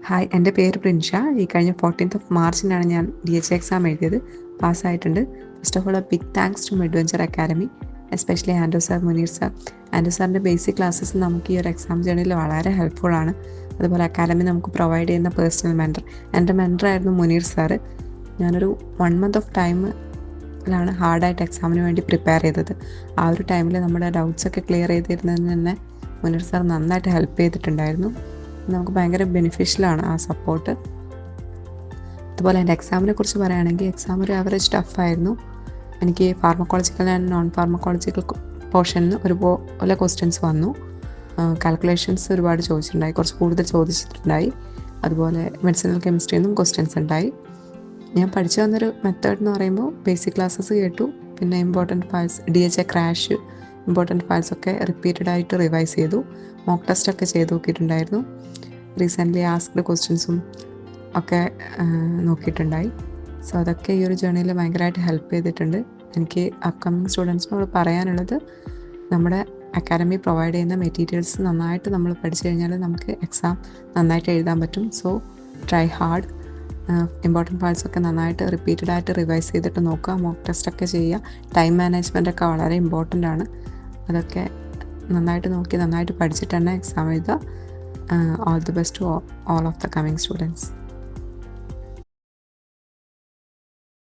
Hi, എൻ്റെ പേര് പ്രിൻഷ. ഈ കഴിഞ്ഞ 14th മാർച്ചിനാണ് ഞാൻ DHA എക്സാം എഴുതിയത്. പാസ്സായിട്ടുണ്ട്. First of all big thanks to Medventure Academy, especially Andrew sir, Muneer sir. Andrew സാറിൻ്റെ ബേസിക് ക്ലാസ്സസ് നമുക്ക് ഈ ഒരു എക്സാം ജേർണിയിൽ വളരെ ഹെൽപ്ഫുള്ളാണ്. അതുപോലെ അക്കാഡമി നമുക്ക് പ്രൊവൈഡ് ചെയ്യുന്ന പേഴ്സണൽ മെൻറ്റർ, എൻ്റെ മെൻറ്ററായിരുന്നു മുനീർ സാറ്. ഞാനൊരു 1 month ഓഫ് ടൈമിലാണ് ഹാർഡായിട്ട് എക്സാമിന് വേണ്ടി പ്രിപ്പയർ ചെയ്തത്. ആ ഒരു ടൈമിൽ നമ്മുടെ ഡൗട്ട്സൊക്കെ ക്ലിയർ ചെയ്തിരുന്നതിന് തന്നെ മുനീർ സാർ നന്നായിട്ട് ഹെൽപ്പ് ചെയ്തിട്ടുണ്ടായിരുന്നു. നമുക്ക് ഭയങ്കര ബെനിഫിഷ്യലാണ് ആ സപ്പോർട്ട്. അതുപോലെ എൻ്റെ എക്സാമിനെ കുറിച്ച് പറയുകയാണെങ്കിൽ എക്സാം ഒരു ആവറേജ് ടഫായിരുന്നു. എനിക്ക് ഫാർമക്കോളജിക്കൽ ആൻഡ് നോൺ ഫാർമക്കോളജിക്കൽ പോർഷനിൽ ഒരുപോലെ ക്വസ്റ്റ്യൻസ് വന്നു. കാൽക്കുലേഷൻസ് ഒരുപാട് ചോദിച്ചിട്ടുണ്ടായി, കുറച്ച് കൂടുതൽ ചോദിച്ചിട്ടുണ്ടായി. അതുപോലെ മെഡിസിനൽ കെമിസ്ട്രിയിൽ നിന്നും ക്വസ്റ്റ്യൻസ് ഉണ്ടായി. ഞാൻ പഠിച്ചു വന്നൊരു മെത്തേഡ് എന്ന് പറയുമ്പോൾ ബേസിക് ക്ലാസ്സസ് കേട്ടു, പിന്നെ important files, DHA crash, important ഫയൽസൊക്കെ റിപ്പീറ്റഡ് ആയിട്ട് റിവൈസ് ചെയ്തു. മോക്ക് ടെസ്റ്റൊക്കെ ചെയ്ത് നോക്കിയിട്ടുണ്ടായിരുന്നു. റീസെൻ്റ്ലി ആസ്ക്ഡ് ക്വസ്റ്റ്യൻസും ഒക്കെ നോക്കിയിട്ടുണ്ടായി. സോ അതൊക്കെ ഈ ഒരു ജേർണിയിൽ ഭയങ്കരമായിട്ട് ഹെൽപ്പ് ചെയ്തിട്ടുണ്ട്. എനിക്ക് അപ്കമിങ് സ്റ്റുഡൻസിനോട് പറയാനുള്ളത്, നമ്മുടെ അക്കാഡമി പ്രൊവൈഡ് ചെയ്യുന്ന മെറ്റീരിയൽസ് നന്നായിട്ട് നമ്മൾ പഠിച്ചു കഴിഞ്ഞാൽ നമുക്ക് എക്സാം നന്നായിട്ട് എഴുതാൻ പറ്റും. So try hard. ഇമ്പോർട്ടൻറ്റ് ഫയൽസൊക്കെ നന്നായിട്ട് റിപ്പീറ്റഡ് ആയിട്ട് റിവൈസ് ചെയ്തിട്ട് നോക്കുക. മോക്ക് ടെസ്റ്റൊക്കെ ചെയ്യുക. ടൈം മാനേജ്മെൻ്റ് ഒക്കെ വളരെ ഇമ്പോർട്ടൻ്റ് ആണ്. അതൊക്കെ നന്നായിട്ട് നോക്കി നന്നായിട്ട് പഠിച്ചിട്ട് തന്നെ എക്സാം എഴുതുക. All the best to all of the coming students.